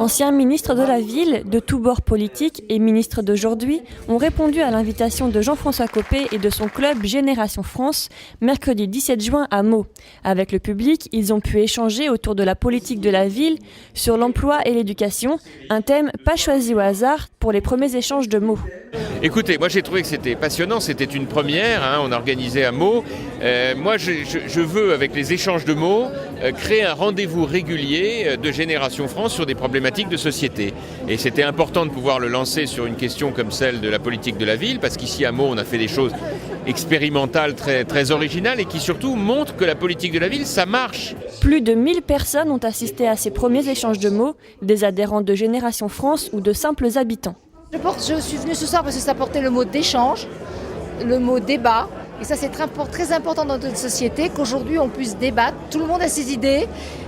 Anciens ministres de la ville, de tous bords politiques et ministres d'aujourd'hui ont répondu à l'invitation de Jean-François Copé et de son club Génération France, mercredi 17 juin à Meaux. Avec le public, ils ont pu échanger autour de la politique de la ville, sur l'emploi et l'éducation, un thème pas choisi au hasard pour les premiers échanges de Meaux. Écoutez, moi j'ai trouvé que c'était passionnant, c'était une première, on a organisé à Meaux. Moi je veux, avec les échanges de Meaux, créer un rendez-vous régulier de Génération France sur des problématiques de société. Et c'était important de pouvoir le lancer sur une question comme celle de la politique de la ville, parce qu'ici à Meaux on a fait des choses expérimentales très, très originales et qui surtout montrent que la politique de la ville, ça marche. Plus de 1000 personnes ont assisté à ces premiers échanges de Meaux, des adhérents de Génération France ou de simples habitants. Je suis venue ce soir parce que ça portait le mot d'échange, le mot débat. Et ça, c'est très important dans notre société qu'aujourd'hui on puisse débattre. Tout le monde a ses idées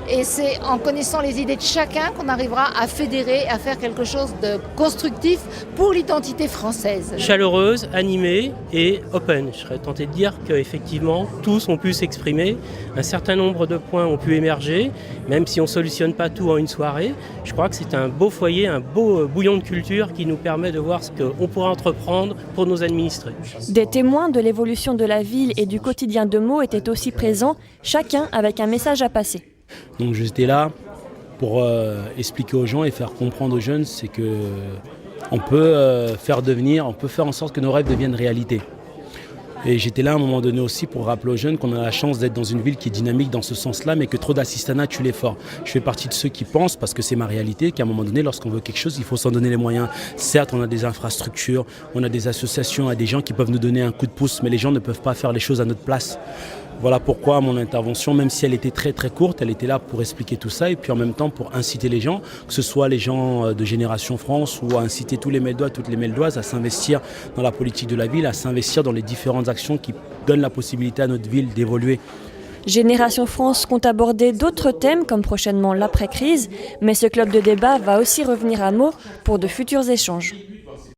et c'est en connaissant les idées de chacun qu'on arrivera à fédérer, à faire quelque chose de constructif pour l'identité française. Chaleureuse, animée et open. Je serais tenté de dire qu'effectivement, tous ont pu s'exprimer. Un certain nombre de points ont pu émerger, même si on ne solutionne pas tout en une soirée. Je crois que c'est un beau foyer, un beau bouillon de culture qui nous permet de voir ce qu'on pourra entreprendre pour nos administrés. Des témoins de l'évolution de la ville et du quotidien de Meaux étaient aussi présents, chacun avec un message à passer. Donc j'étais là pour expliquer aux gens et faire comprendre aux jeunes, c'est que on peut faire en sorte que nos rêves deviennent réalité. Et j'étais là à un moment donné aussi pour rappeler aux jeunes qu'on a la chance d'être dans une ville qui est dynamique dans ce sens-là, mais que trop d'assistanat tue l'effort. Je fais partie de ceux qui pensent, parce que c'est ma réalité, qu'à un moment donné, lorsqu'on veut quelque chose, il faut s'en donner les moyens. Certes, on a des infrastructures, on a des associations, on a des gens qui peuvent nous donner un coup de pouce, mais les gens ne peuvent pas faire les choses à notre place. Voilà pourquoi mon intervention, même si elle était très très courte, elle était là pour expliquer tout ça et puis en même temps pour inciter les gens, que ce soit les gens de Génération France ou à inciter tous les Meldois, toutes les Meldoises à s'investir dans la politique de la ville, à s'investir dans les différentes actions qui donnent la possibilité à notre ville d'évoluer. Génération France compte aborder d'autres thèmes comme prochainement l'après-crise, mais ce club de débat va aussi revenir à Meaux pour de futurs échanges.